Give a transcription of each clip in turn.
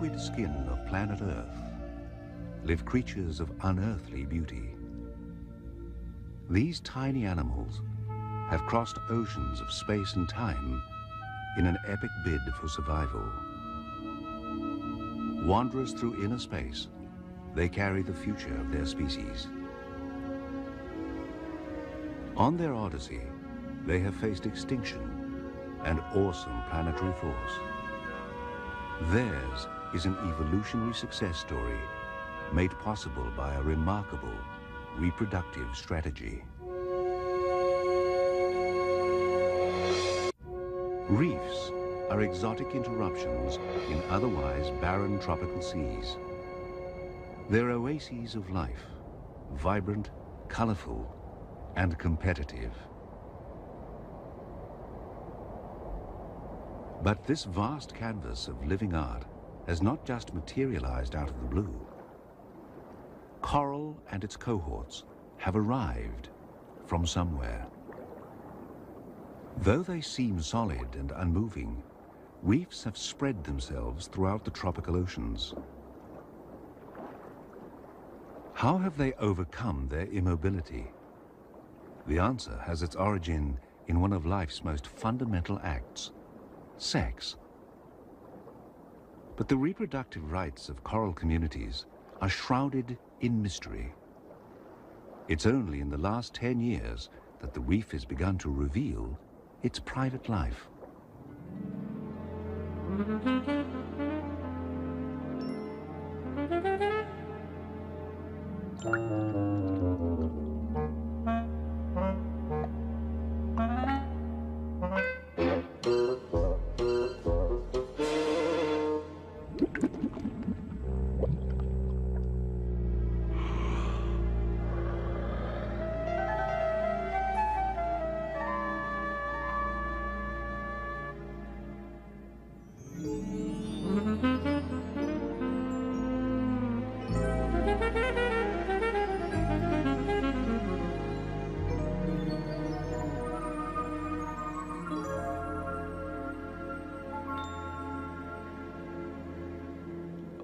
liquid skin of planet Earth live creatures of unearthly beauty. These tiny animals have crossed oceans of space and time in an epic bid for survival. Wanderers through inner space, they carry the future of their species. On their odyssey, they have faced extinction and awesome planetary force. Theirs is an evolutionary success story made possible by a remarkable reproductive strategy. Reefs are exotic interruptions in otherwise barren tropical seas. They're oases of life, vibrant, colorful, and competitive. But this vast canvas of living art has not just materialized out of the blue. Coral and its cohorts have arrived from somewhere. Though they seem solid and unmoving, reefs have spread themselves throughout the tropical oceans. How have they overcome their immobility? The answer has its origin in one of life's most fundamental acts: sex. But the reproductive rights of coral communities are shrouded in mystery. It's only in the last 10 years that the reef has begun to reveal its private life.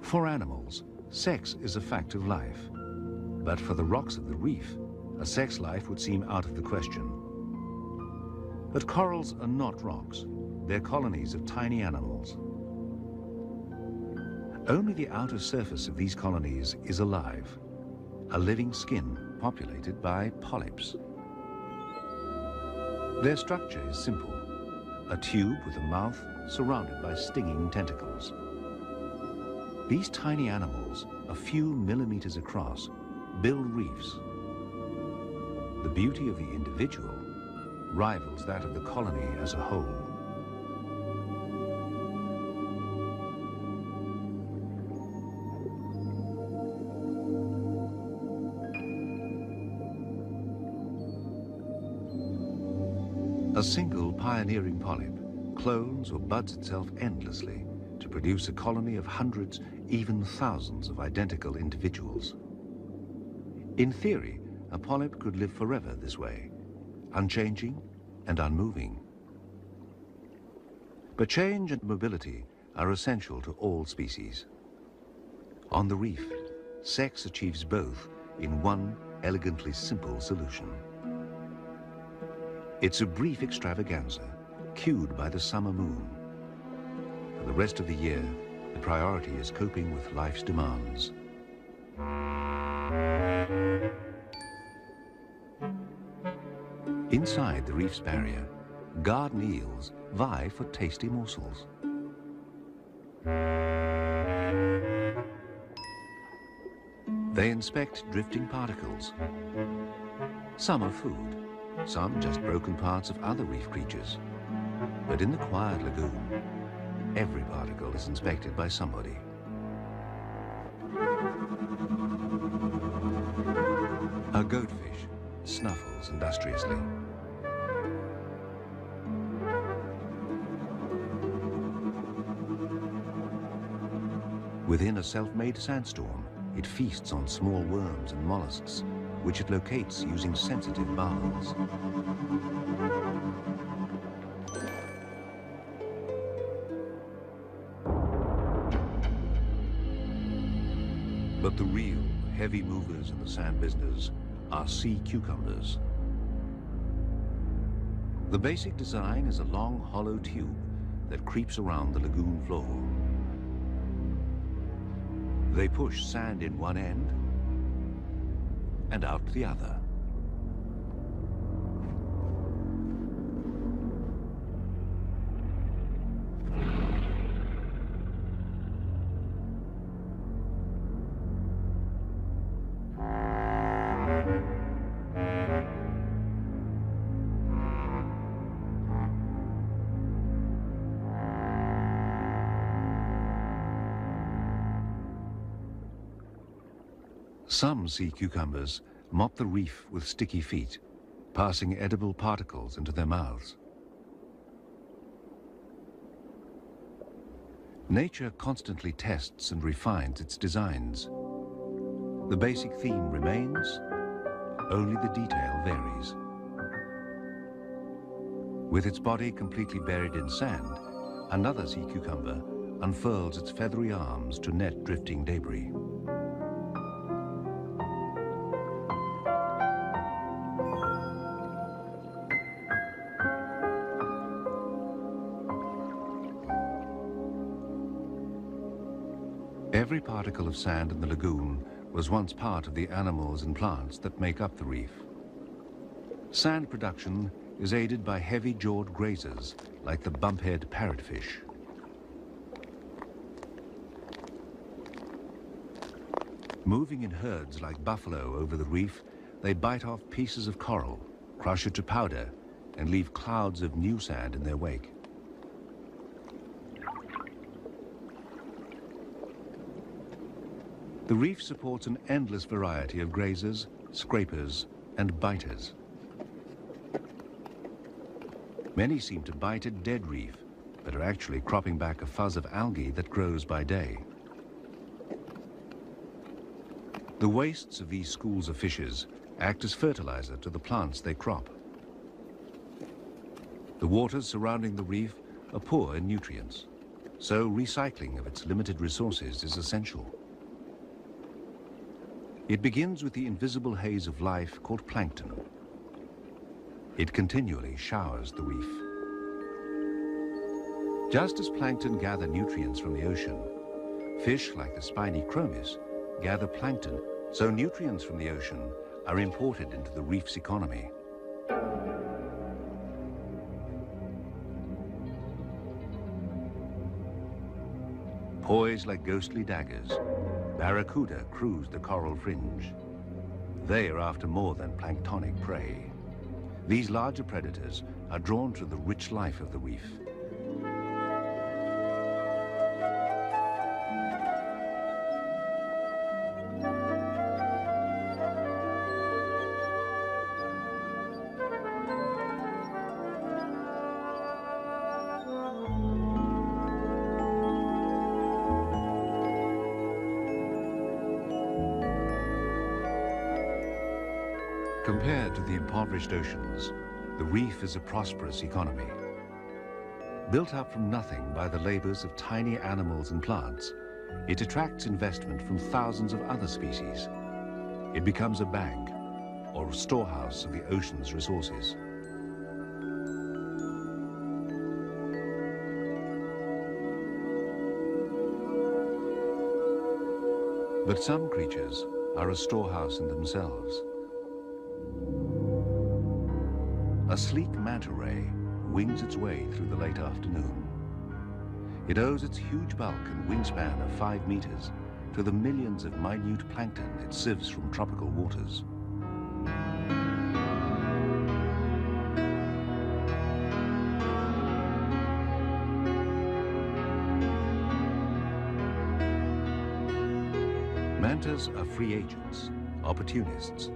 For animals, sex is a fact of life. But for the rocks of the reef, a sex life would seem out of the question. But corals are not rocks. They're colonies of tiny animals. Only the outer surface of these colonies is alive, a living skin populated by polyps. Their structure is simple: a tube with a mouth surrounded by stinging tentacles. These tiny animals, a few millimeters across, build reefs. The beauty of the individual rivals that of the colony as a whole. A single pioneering polyp clones or buds itself endlessly to produce a colony of hundreds, even thousands of identical individuals. In theory, a polyp could live forever this way, unchanging and unmoving. But change and mobility are essential to all species. On the reef, sex achieves both in one elegantly simple solution. It's a brief extravaganza, cued by the summer moon. For the rest of the year, the priority is coping with life's demands. Inside the reef's barrier, garden eels vie for tasty morsels. They inspect drifting particles. Some are food, some just broken parts of other reef creatures. But in the quiet lagoon, every particle is inspected by somebody. A goatfish snuffles industriously. Within a self-made sandstorm, it feasts on small worms and mollusks, which it locates using sensitive barbels. real heavy movers in the sand business are sea cucumbers. The basic design is a long hollow tube that creeps around the lagoon floor. They push sand in one end and out the other. Some sea cucumbers mop the reef with sticky feet, passing edible particles into their mouths. Nature constantly tests and refines its designs. The basic theme remains, only the detail varies. With its body completely buried in sand, another sea cucumber unfurls its feathery arms to net drifting debris. Every particle of sand in the lagoon was once part of the animals and plants that make up the reef. Sand production is aided by heavy-jawed grazers like the bumphead parrotfish. Moving in herds like buffalo over the reef, they bite off pieces of coral, crush it to powder, and leave clouds of new sand in their wake. The reef supports an endless variety of grazers, scrapers, and biters. Many seem to bite a dead reef, but are actually cropping back a fuzz of algae that grows by day. The wastes of these schools of fishes act as fertilizer to the plants they crop. The waters surrounding the reef are poor in nutrients, so recycling of its limited resources is essential. It begins with the invisible haze of life called plankton. It continually showers the reef. Just as plankton gather nutrients from the ocean, fish like the spiny chromis gather plankton, so nutrients from the ocean are imported into the reef's economy. Poised like ghostly daggers, barracuda cruise the coral fringe. They are after more than planktonic prey. These larger predators are drawn to the rich life of the reef. Compared to the impoverished oceans, the reef is a prosperous economy. Built up from nothing by the labors of tiny animals and plants, it attracts investment from thousands of other species. It becomes a bank or a storehouse of the ocean's resources. But some creatures are a storehouse in themselves. A sleek manta ray wings its way through the late afternoon. It owes its huge bulk and wingspan of 5 meters to the millions of minute plankton it sieves from tropical waters. Mantas are free agents, opportunists.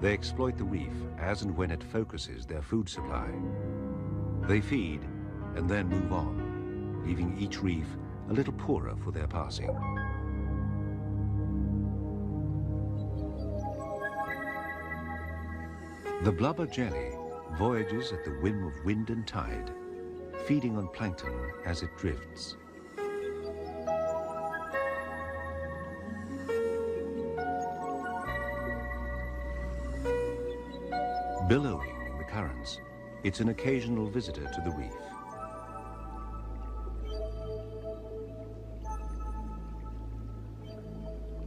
They exploit the reef as and when it focuses their food supply. They feed and then move on, leaving each reef a little poorer for their passing. The blubber jelly voyages at the whim of wind and tide, feeding on plankton as it drifts. Billowing in the currents, it's an occasional visitor to the reef.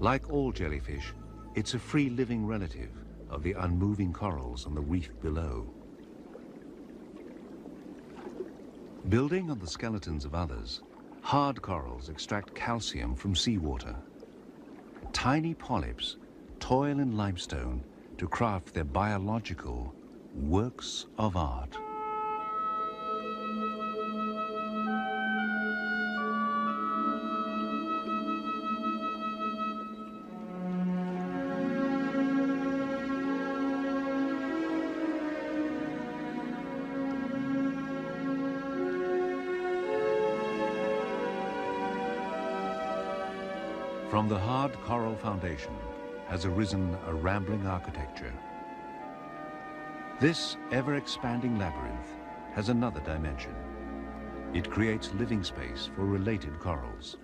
Like all jellyfish, it's a free-living relative of the unmoving corals on the reef below. Building on the skeletons of others, hard corals extract calcium from seawater. Tiny polyps toil in limestone to craft their biological works of art. From the hard coral foundation has arisen a rambling architecture. This ever-expanding labyrinth has another dimension. It creates living space for related corals.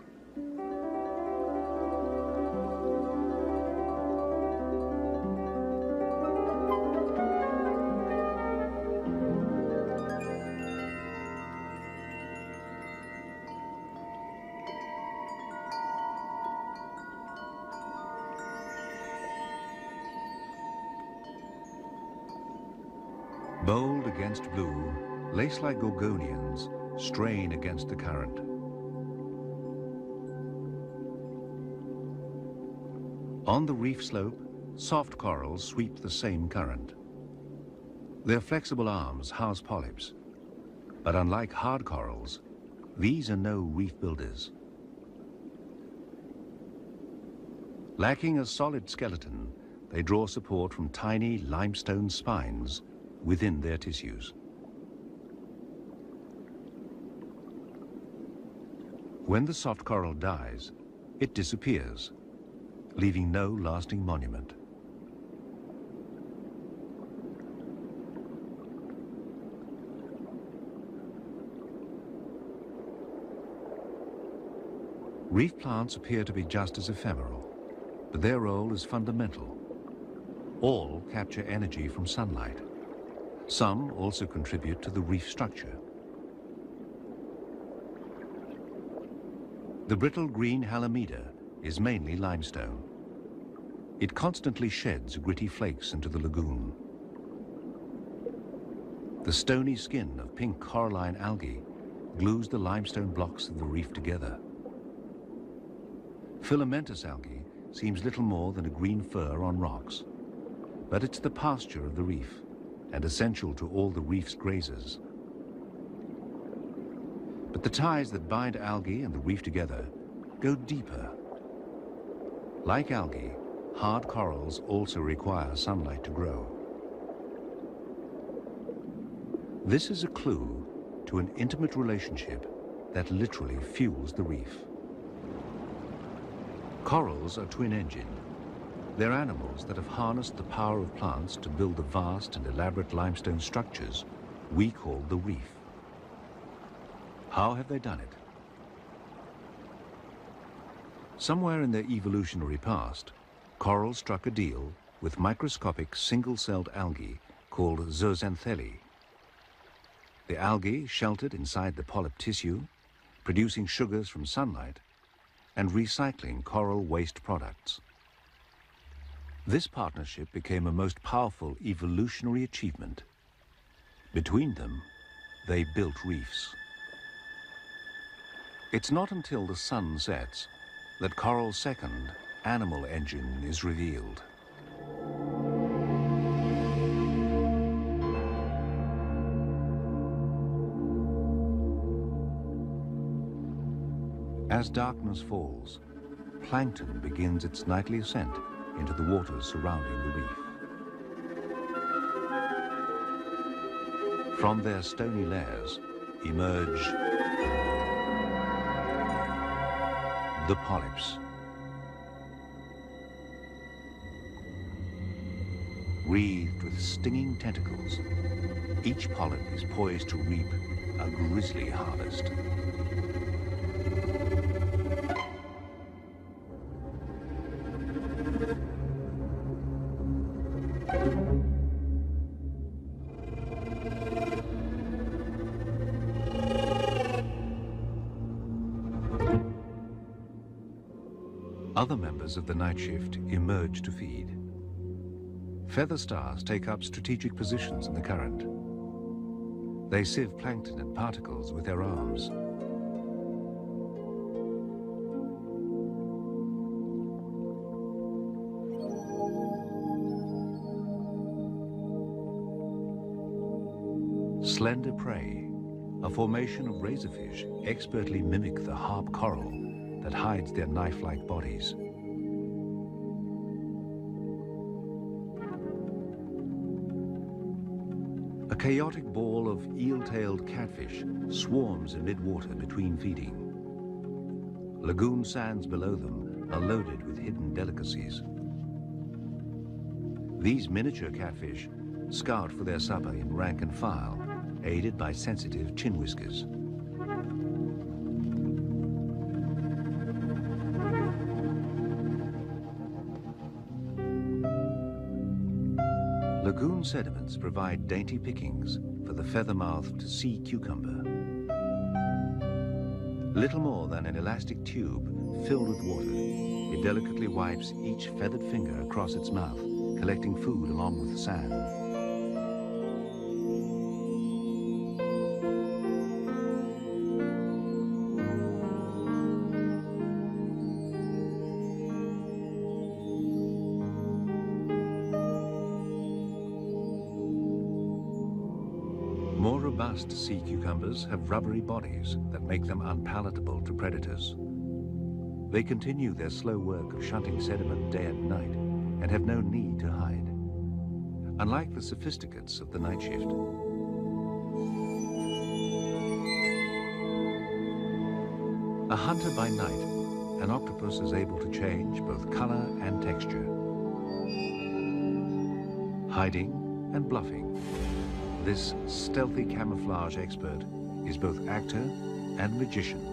Bold against blue, lace-like gorgonians strain against the current. On the reef slope, soft corals sweep the same current. Their flexible arms house polyps, but unlike hard corals, these are no reef builders. Lacking a solid skeleton, they draw support from tiny limestone spines within their tissues. When the soft coral dies, it disappears, leaving no lasting monument. Reef plants appear to be just as ephemeral, but their role is fundamental. All capture energy from sunlight. Some also contribute to the reef structure. The brittle green Halimeda is mainly limestone. It constantly sheds gritty flakes into the lagoon. The stony skin of pink coralline algae glues the limestone blocks of the reef together. Filamentous algae seems little more than a green fur on rocks, but it's the pasture of the reef and essential to all the reef's grazers. But the ties that bind algae and the reef together go deeper. Like algae, hard corals also require sunlight to grow. This is a clue to an intimate relationship that literally fuels the reef. Corals are twin-engined. They're animals that have harnessed the power of plants to build the vast and elaborate limestone structures we call the reef. How have they done it? Somewhere in their evolutionary past, corals struck a deal with microscopic single-celled algae called zooxanthellae. The algae sheltered inside the polyp tissue, producing sugars from sunlight and recycling coral waste products. This partnership became a most powerful evolutionary achievement. Between them, they built reefs. It's not until the sun sets that coral's second animal engine is revealed. As darkness falls, plankton begins its nightly ascent into the waters surrounding the reef. From their stony lairs emerge the polyps. Wreathed with stinging tentacles, each polyp is poised to reap a grisly harvest. Other members of the night shift emerge to feed. Feather stars take up strategic positions in the current. They sieve plankton and particles with their arms. Slender prey, a formation of razorfish, expertly mimic the harp coral that hides their knife-like bodies. A chaotic ball of eel-tailed catfish swarms in mid-water between feeding. Lagoon sands below them are loaded with hidden delicacies. These miniature catfish scout for their supper in rank and file, aided by sensitive chin whiskers. Lagoon sediments provide dainty pickings for the feather-mouthed sea cucumber. Little more than an elastic tube filled with water, it delicately wipes each feathered finger across its mouth, collecting food along with the sand. More robust sea cucumbers have rubbery bodies that make them unpalatable to predators. They continue their slow work of shunting sediment day and night and have no need to hide. Unlike the sophisticates of the night shift. A hunter by night, an octopus is able to change both color and texture. Hiding and bluffing. This stealthy camouflage expert is both actor and magician.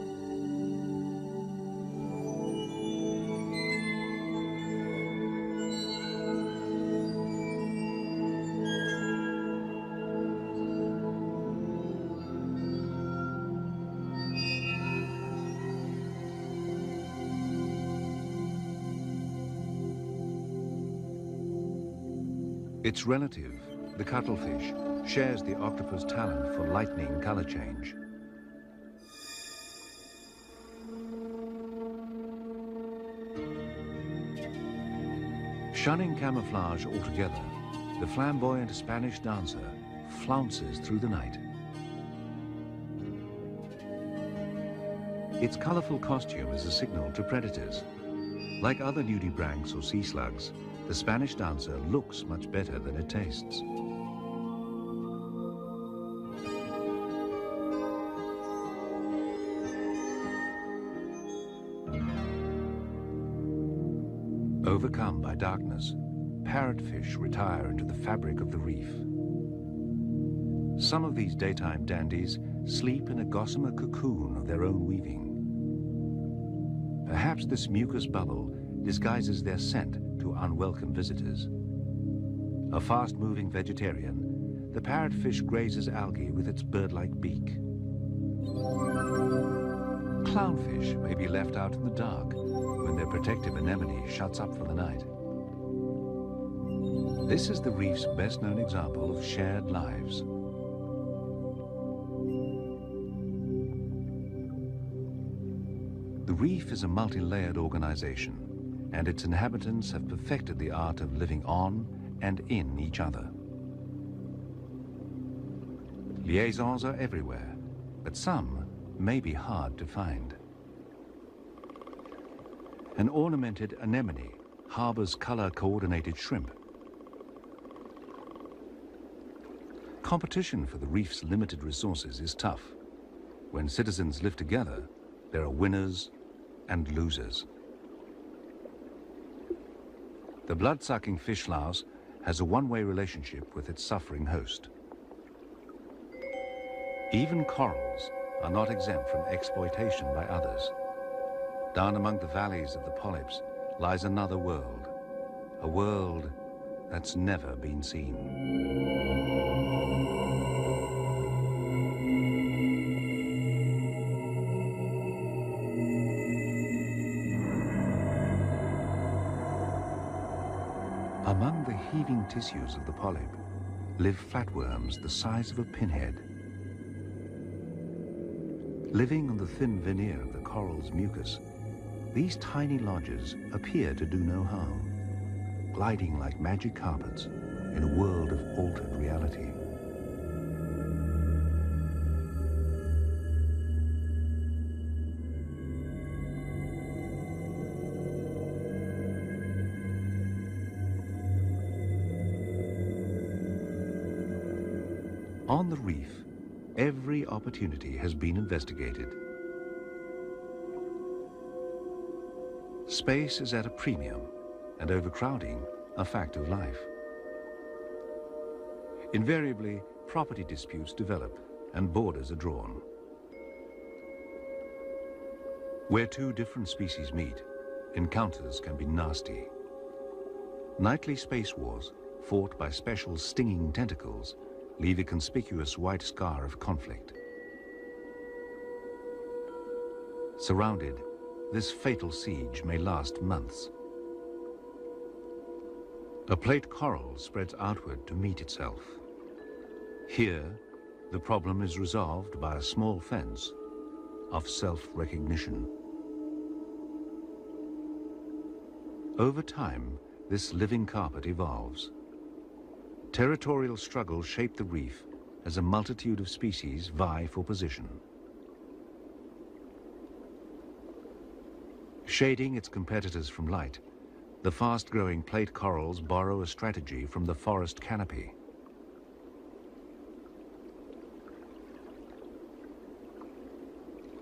Its relative, the cuttlefish, shares the octopus' talent for lightning color change. Shunning camouflage altogether, the flamboyant Spanish dancer flounces through the night. Its colorful costume is a signal to predators. Like other nudibranchs or sea slugs, the Spanish dancer looks much better than it tastes. Overcome by darkness, parrotfish retire into the fabric of the reef. Some of these daytime dandies sleep in a gossamer cocoon of their own weaving. Perhaps this mucus bubble disguises their scent to unwelcome visitors. A fast-moving vegetarian, the parrotfish grazes algae with its bird-like beak. Clownfish may be left out in the dark when their protective anemone shuts up for the night. This is the reef's best-known example of shared lives. The reef is a multi-layered organization, and its inhabitants have perfected the art of living on and in each other. Liaisons are everywhere, but some may be hard to find. An ornamented anemone harbors color-coordinated shrimp. Competition for the reef's limited resources is tough. When citizens live together, there are winners and losers. The blood-sucking fish louse has a one-way relationship with its suffering host. Even corals are not exempt from exploitation by others. Down among the valleys of the polyps lies another world, a world that's never been seen. Among the heaving tissues of the polyp live flatworms the size of a pinhead. Living on the thin veneer of the coral's mucus, these tiny lodgers appear to do no harm, gliding like magic carpets in a world of altered reality. On the reef, every opportunity has been investigated. Space is at a premium, and overcrowding a fact of life. Invariably, property disputes develop and borders are drawn. Where two different species meet, encounters can be nasty. Nightly space wars, fought by special stinging tentacles, leave a conspicuous white scar of conflict. Surrounded, this fatal siege may last months. A plate coral spreads outward to meet itself. Here, the problem is resolved by a small fence of self-recognition. Over time, this living carpet evolves. Territorial struggles shape the reef as a multitude of species vie for position. Shading its competitors from light, the fast-growing plate corals borrow a strategy from the forest canopy.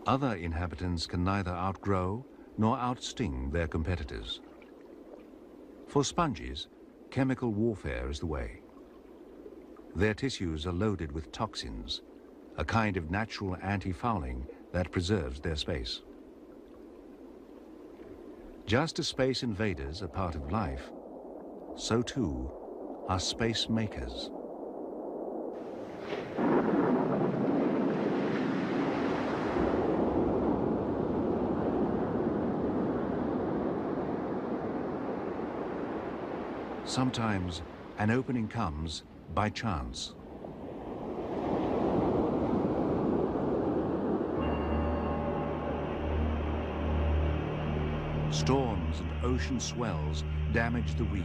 Other inhabitants can neither outgrow nor outsting their competitors. For sponges, chemical warfare is the way. Their tissues are loaded with toxins, a kind of natural anti-fouling that preserves their space. Just as space invaders are part of life, so too are space makers. Sometimes an opening comes by chance. Storms and ocean swells damage the reef,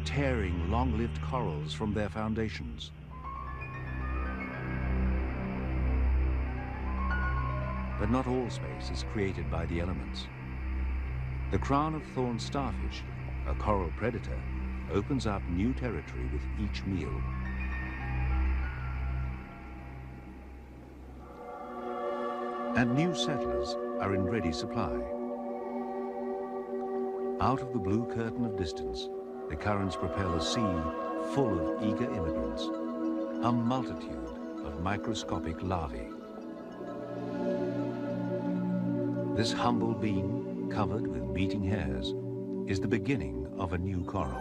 tearing long-lived corals from their foundations. But not all space is created by the elements. The crown-of-thorns starfish, a coral predator, opens up new territory with each meal. And new settlers are in ready supply. Out of the blue curtain of distance, the currents propel a sea full of eager immigrants, a multitude of microscopic larvae. This humble being, covered with beating hairs, is the beginning of a new coral.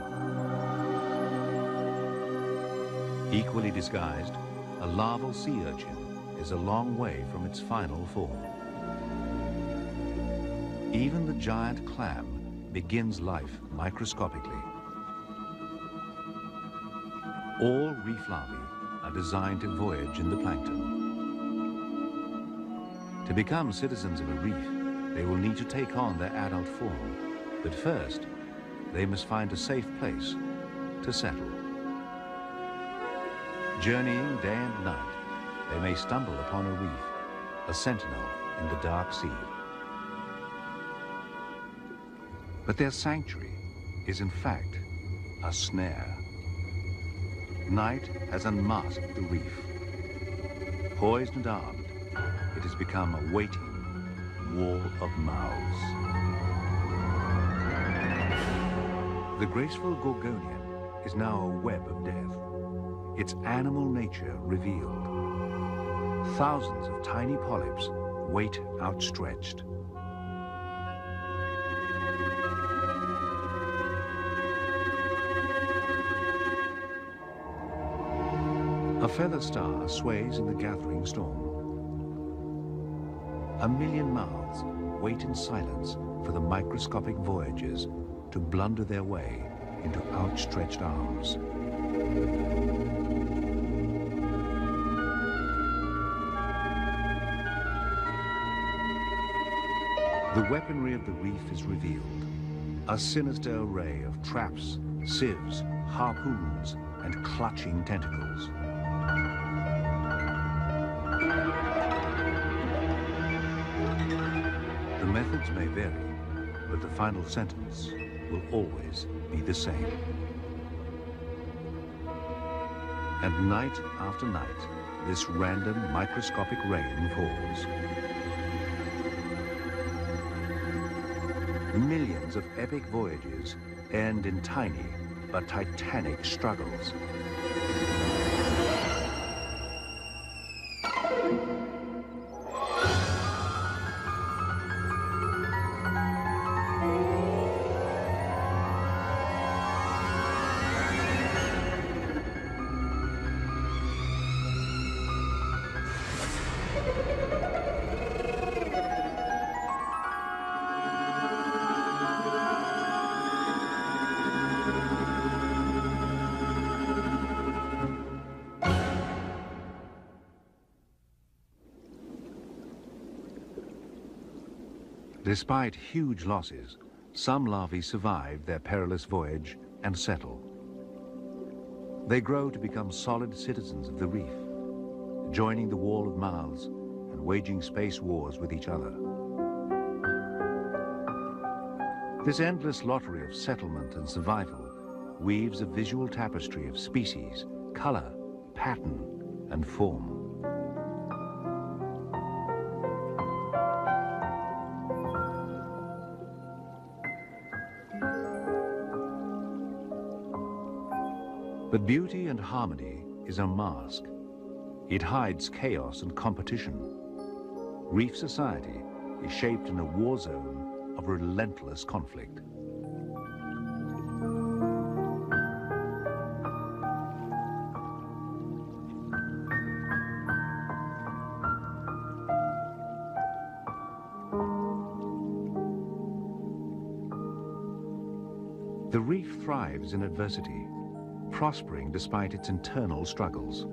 Equally disguised, a larval sea urchin is a long way from its final form. Even the giant clam begins life microscopically. All reef larvae are designed to voyage in the plankton. To become citizens of a reef, they will need to take on their adult form, but first, they must find a safe place to settle. Journeying day and night, they may stumble upon a reef, a sentinel in the dark sea. But their sanctuary is in fact a snare. Night has unmasked the reef. Poised and armed, it has become a waiting wall of mouths. The graceful gorgonian is now a web of death, its animal nature revealed. Thousands of tiny polyps wait outstretched. A feather star sways in the gathering storm. A million mouths wait in silence for the microscopic voyagers to blunder their way into outstretched arms. The weaponry of the reef is revealed, a sinister array of traps, sieves, harpoons, and clutching tentacles. The methods may vary, but the final sentence will always be the same. And night after night, this random microscopic rain falls. Millions of epic voyages end in tiny but titanic struggles. Despite huge losses, some larvae survive their perilous voyage and settle. They grow to become solid citizens of the reef, joining the wall of mouths and waging space wars with each other. This endless lottery of settlement and survival weaves a visual tapestry of species, color, pattern, and form. But beauty and harmony is a mask. It hides chaos and competition. Reef society is shaped in a war zone of relentless conflict. The reef thrives in adversity, prospering despite its internal struggles.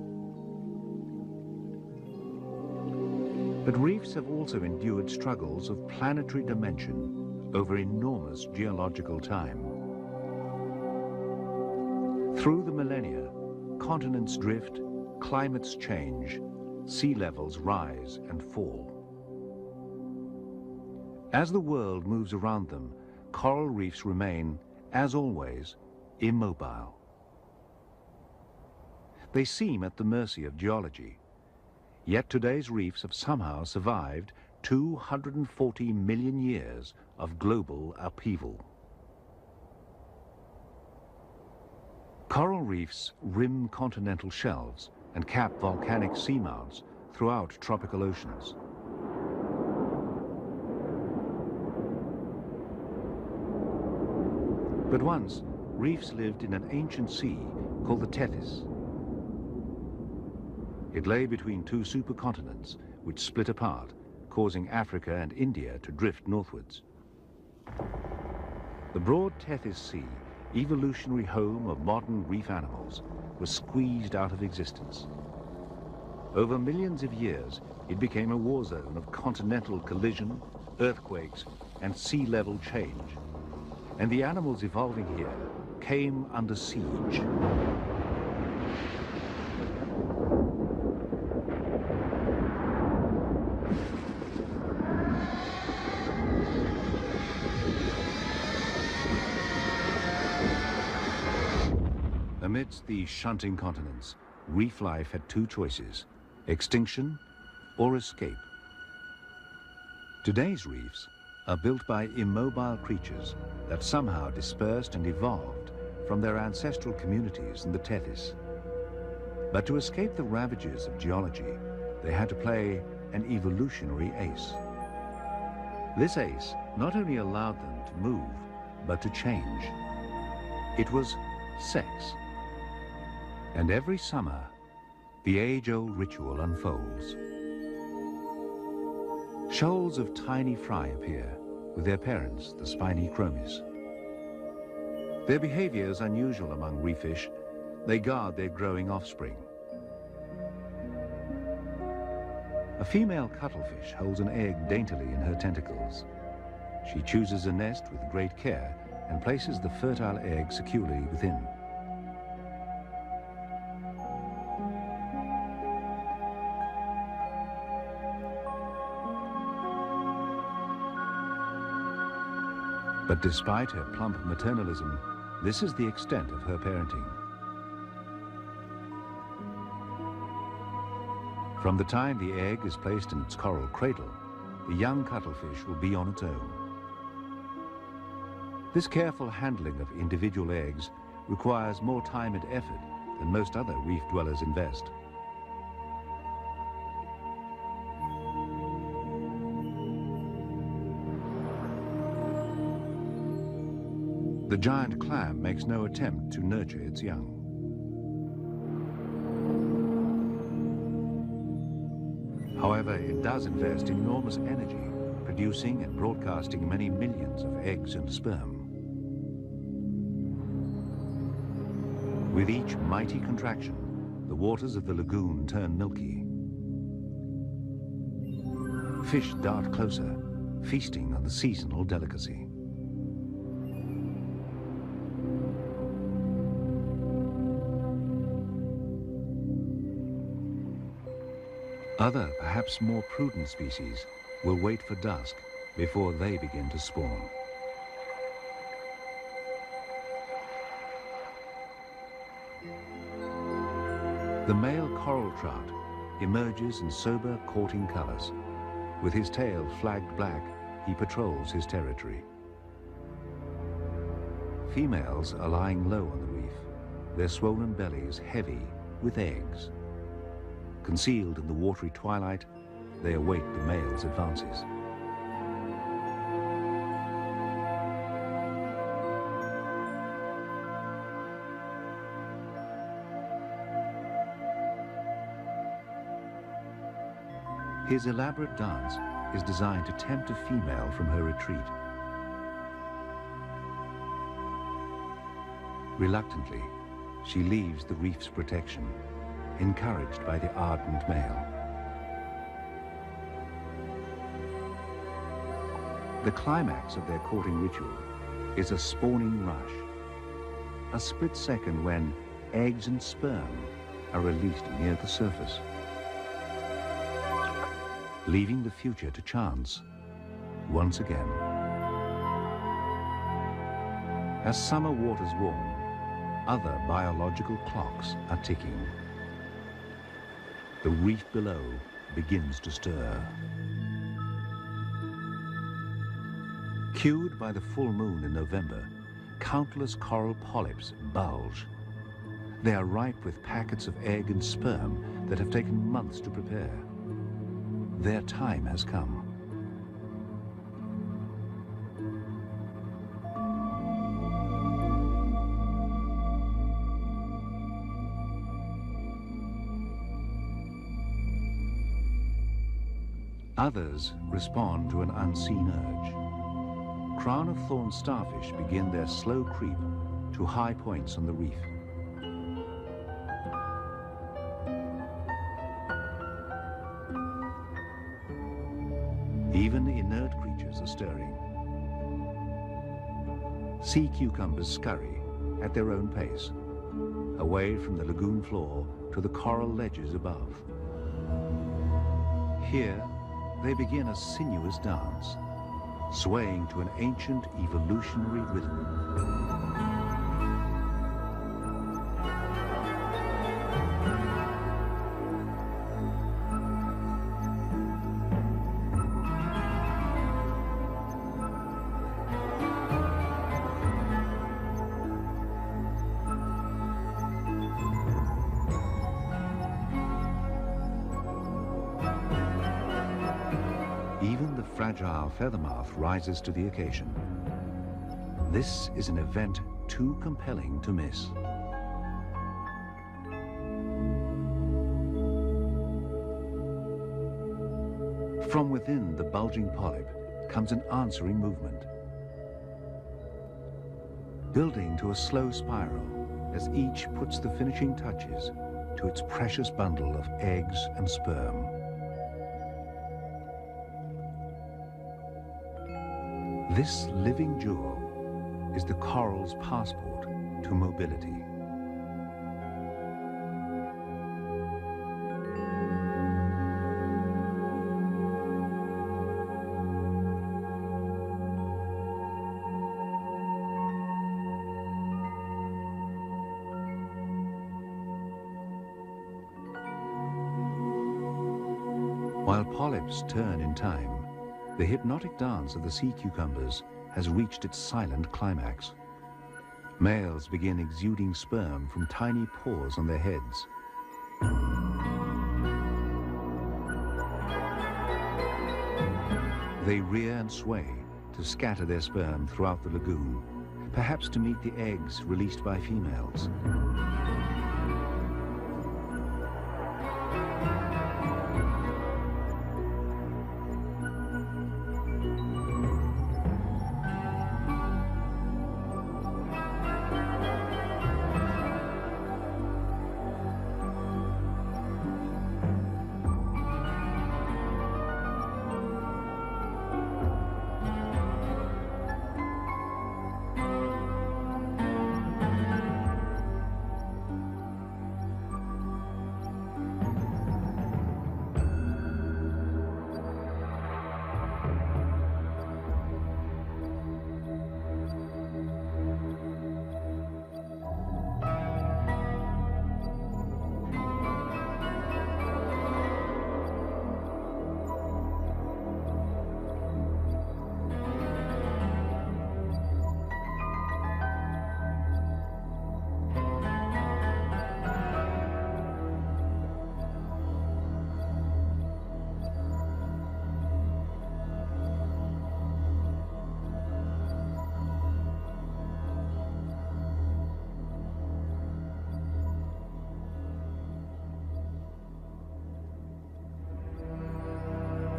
But reefs have also endured struggles of planetary dimension over enormous geological time. Through the millennia, continents drift, climates change, sea levels rise and fall. As the world moves around them, coral reefs remain, as always, immobile. They seem at the mercy of geology, yet today's reefs have somehow survived 240 million years of global upheaval. Coral reefs rim continental shelves and cap volcanic seamounts throughout tropical oceans. But once, reefs lived in an ancient sea called the Tethys. It lay between two supercontinents, which split apart, causing Africa and India to drift northwards. The broad Tethys Sea, evolutionary home of modern reef animals, was squeezed out of existence. Over millions of years, it became a war zone of continental collision, earthquakes, and sea level change. And the animals evolving here came under siege. Amidst these shunting continents, reef life had two choices: extinction or escape. Today's reefs are built by immobile creatures that somehow dispersed and evolved from their ancestral communities in the Tethys. But to escape the ravages of geology, they had to play an evolutionary ace. This ace not only allowed them to move, but to change. It was sex. And every summer, the age-old ritual unfolds. Shoals of tiny fry appear, with their parents, the spiny chromis. Their behavior is unusual among reef fish. They guard their growing offspring. A female cuttlefish holds an egg daintily in her tentacles. She chooses a nest with great care and places the fertile egg securely within. But despite her plump maternalism, this is the extent of her parenting. From the time the egg is placed in its coral cradle, the young cuttlefish will be on its own. This careful handling of individual eggs requires more time and effort than most other reef dwellers invest. The giant clam makes no attempt to nurture its young. However, it does invest enormous energy producing and broadcasting many millions of eggs and sperm. With each mighty contraction, the waters of the lagoon turn milky. Fish dart closer, feasting on the seasonal delicacy. Other, perhaps more prudent species will wait for dusk before they begin to spawn. The male coral trout emerges in sober courting colors. With his tail flagged black, he patrols his territory. Females are lying low on the reef, their swollen bellies heavy with eggs. Concealed in the watery twilight, they await the male's advances. His elaborate dance is designed to tempt a female from her retreat. Reluctantly, she leaves the reef's protection, encouraged by the ardent male. The climax of their courting ritual is a spawning rush, a split second when eggs and sperm are released near the surface, leaving the future to chance once again. As summer waters warm, other biological clocks are ticking. The reef below begins to stir. Cued by the full moon in November, countless coral polyps bulge. They are ripe with packets of egg and sperm that have taken months to prepare. Their time has come. Others respond to an unseen urge. Crown-of-thorns starfish begin their slow creep to high points on the reef. Even inert creatures are stirring. Sea cucumbers scurry at their own pace, away from the lagoon floor to the coral ledges above. Here, they begin a sinuous dance, swaying to an ancient evolutionary rhythm. Even the fragile feathermouth rises to the occasion. This is an event too compelling to miss. From within the bulging polyp comes an answering movement. building to a slow spiral as each puts the finishing touches to its precious bundle of eggs and sperm. This living jewel is the coral's passport to mobility. While polyps turn in time, the hypnotic dance of the sea cucumbers has reached its silent climax. Males begin exuding sperm from tiny pores on their heads. They rear and sway to scatter their sperm throughout the lagoon, perhaps to meet the eggs released by females.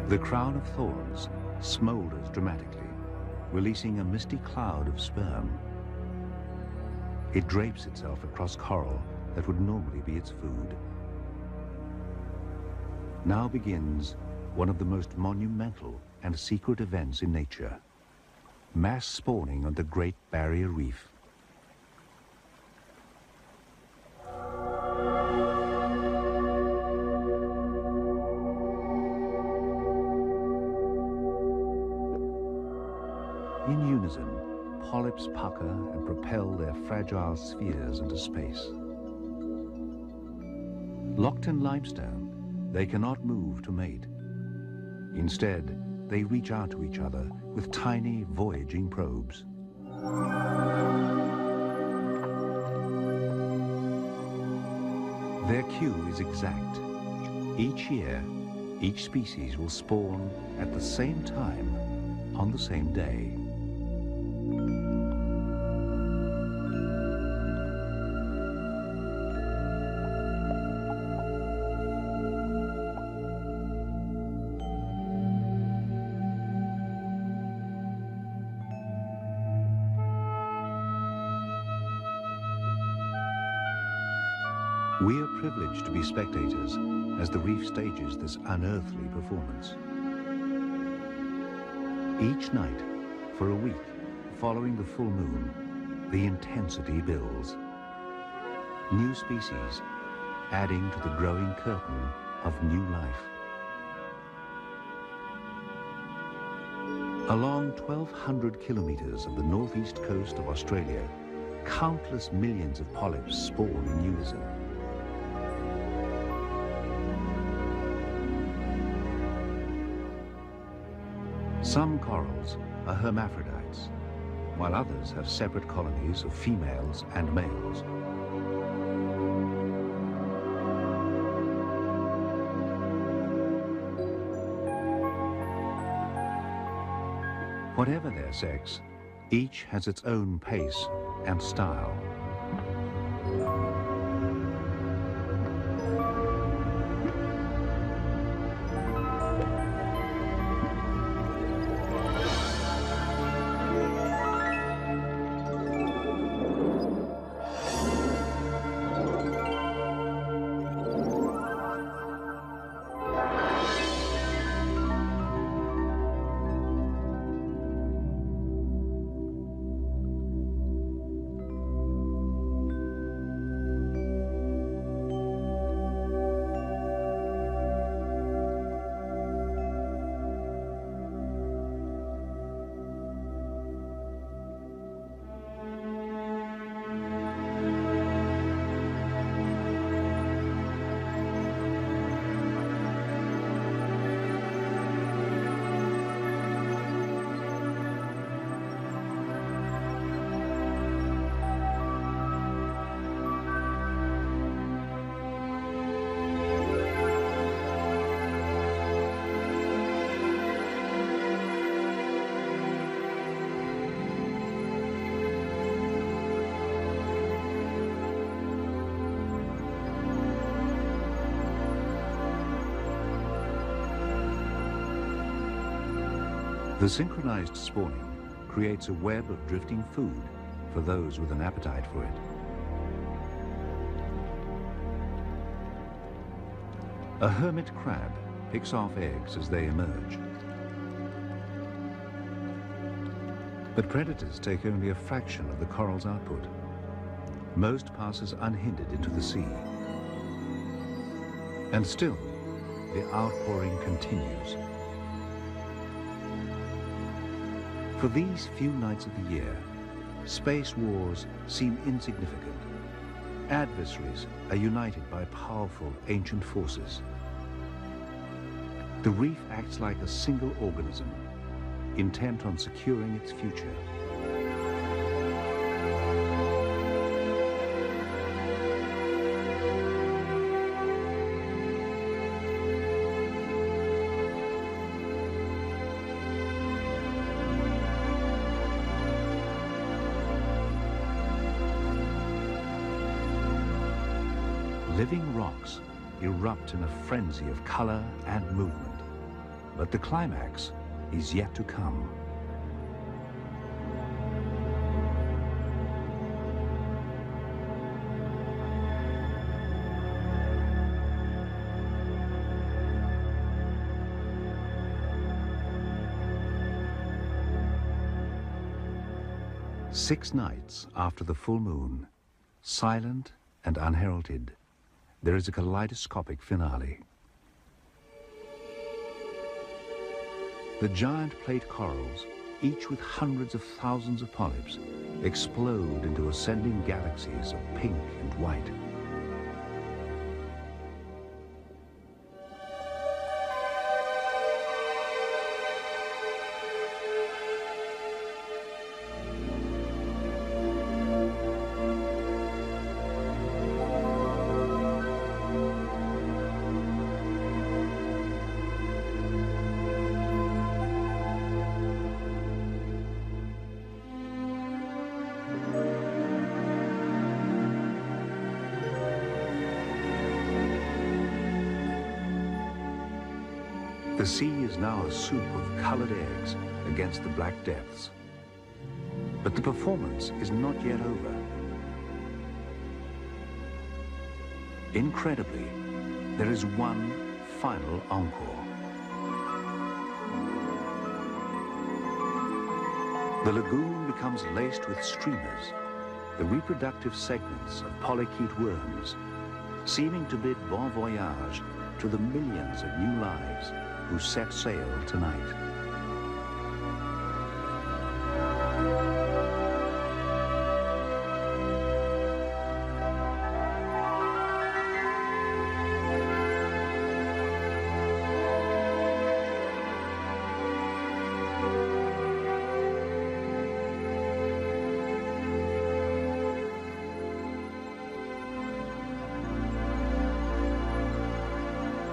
The crown-of-thorns smolders dramatically, releasing a misty cloud of sperm. It drapes itself across coral that would normally be its food. Now begins one of the most monumental and secret events in nature: mass spawning on the Great Barrier Reef. In unison, polyps pucker and propel their fragile spheres into space. Locked in limestone, they cannot move to mate. Instead, they reach out to each other with tiny voyaging probes. Their cue is exact. Each year, each species will spawn at the same time on the same day. We are privileged to be spectators as the reef stages this unearthly performance. Each night, for a week, following the full moon, the intensity builds. New species adding to the growing curtain of new life. Along 1,200 kilometres of the northeast coast of Australia, countless millions of polyps spawn in unison. Some corals are hermaphrodites, while others have separate colonies of females and males. Whatever their sex, each has its own pace and style. The synchronized spawning creates a web of drifting food for those with an appetite for it. A hermit crab picks off eggs as they emerge. But predators take only a fraction of the coral's output. Most passes unhindered into the sea. And still, the outpouring continues. For these few nights of the year, space wars seem insignificant. Adversaries are united by powerful ancient forces. The reef acts like a single organism, intent on securing its future. Living rocks erupt in a frenzy of color and movement, but the climax is yet to come. Six nights after the full moon, silent and unheralded, there is a kaleidoscopic finale. The giant plate corals, each with hundreds of thousands of polyps, explode into ascending galaxies of pink and white. The sea is now a soup of colored eggs against the black depths. But the performance is not yet over. Incredibly, there is one final encore. The lagoon becomes laced with streamers, the reproductive segments of polychaete worms, seeming to bid bon voyage to the millions of new lives who set sail tonight.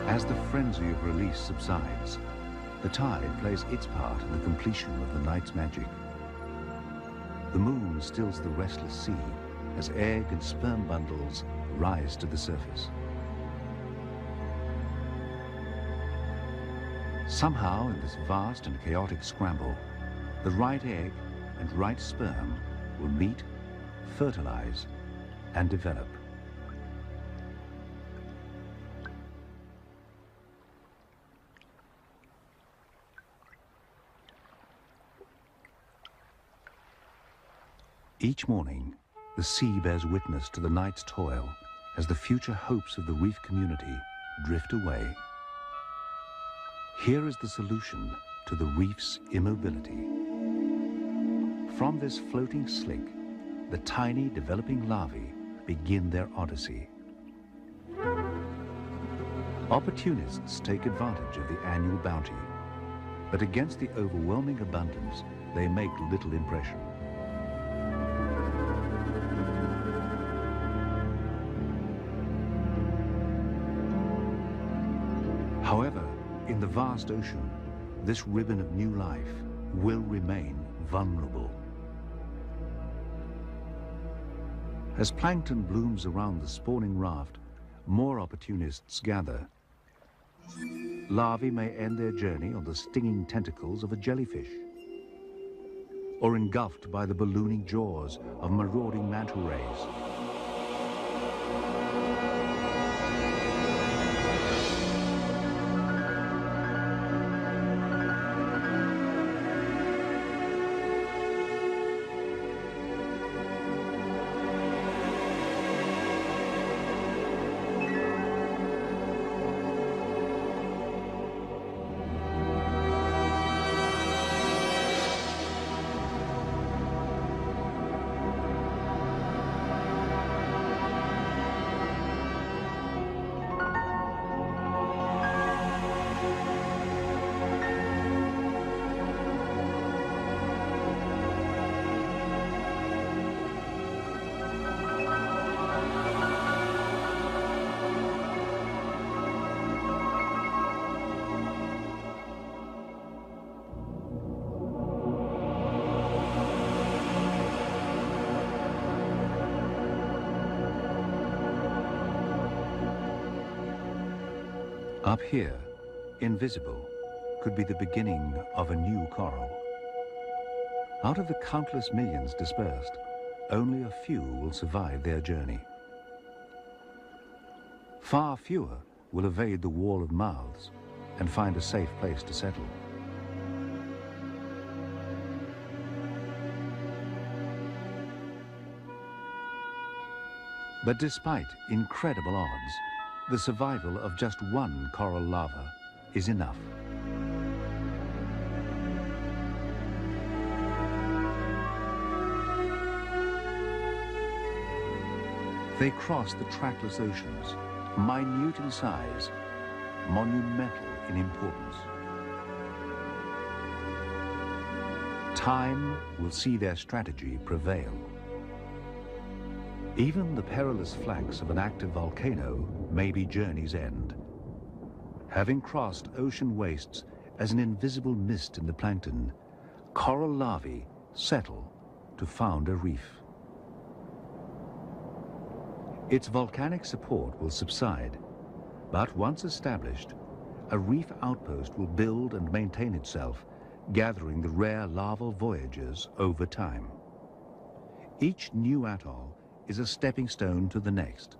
As the frenzy of release subsides, the tide plays its part in the completion of the night's magic. The moon stills the restless sea as egg and sperm bundles rise to the surface. Somehow, in this vast and chaotic scramble, the right egg and right sperm will meet, fertilize, and develop. Each morning, the sea bears witness to the night's toil as the future hopes of the reef community drift away. Here is the solution to the reef's immobility. From this floating slick, the tiny developing larvae begin their odyssey. Opportunists take advantage of the annual bounty, but against the overwhelming abundance, they make little impression. However, in the vast ocean, this ribbon of new life will remain vulnerable. As plankton blooms around the spawning raft, more opportunists gather. Larvae may end their journey on the stinging tentacles of a jellyfish, or engulfed by the ballooning jaws of marauding manta rays. Up here, invisible, could be the beginning of a new coral. Out of the countless millions dispersed, only a few will survive their journey. Far fewer will evade the wall of mouths and find a safe place to settle. But despite incredible odds, the survival of just one coral larva is enough. They cross the trackless oceans, minute in size, monumental in importance. Time will see their strategy prevail. Even the perilous flanks of an active volcano may be journey's end. Having crossed ocean wastes as an invisible mist in the plankton, coral larvae settle to found a reef. Its volcanic support will subside, but once established, a reef outpost will build and maintain itself, gathering the rare larval voyagers over time. Each new atoll is a stepping stone to the next.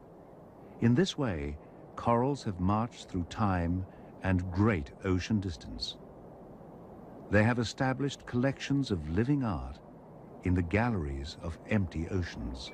In this way, corals have marched through time and great ocean distance. They have established collections of living art in the galleries of empty oceans.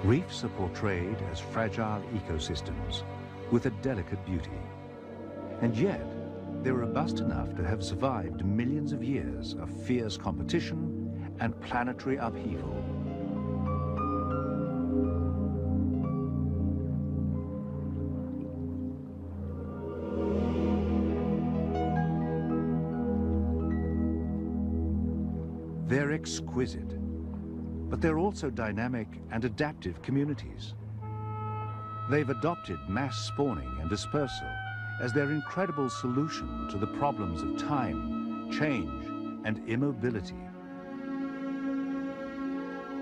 Reefs are portrayed as fragile ecosystems with a delicate beauty. And yet, they're robust enough to have survived millions of years of fierce competition and planetary upheaval. They're exquisite, but they're also dynamic and adaptive communities. They've adopted mass spawning and dispersal as their incredible solution to the problems of time, change, and immobility.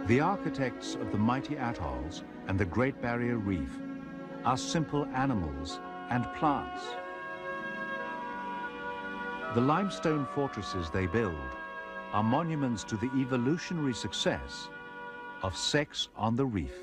The architects of the mighty atolls and the Great Barrier Reef are simple animals and plants. The limestone fortresses they build are monuments to the evolutionary success of sex on the reef.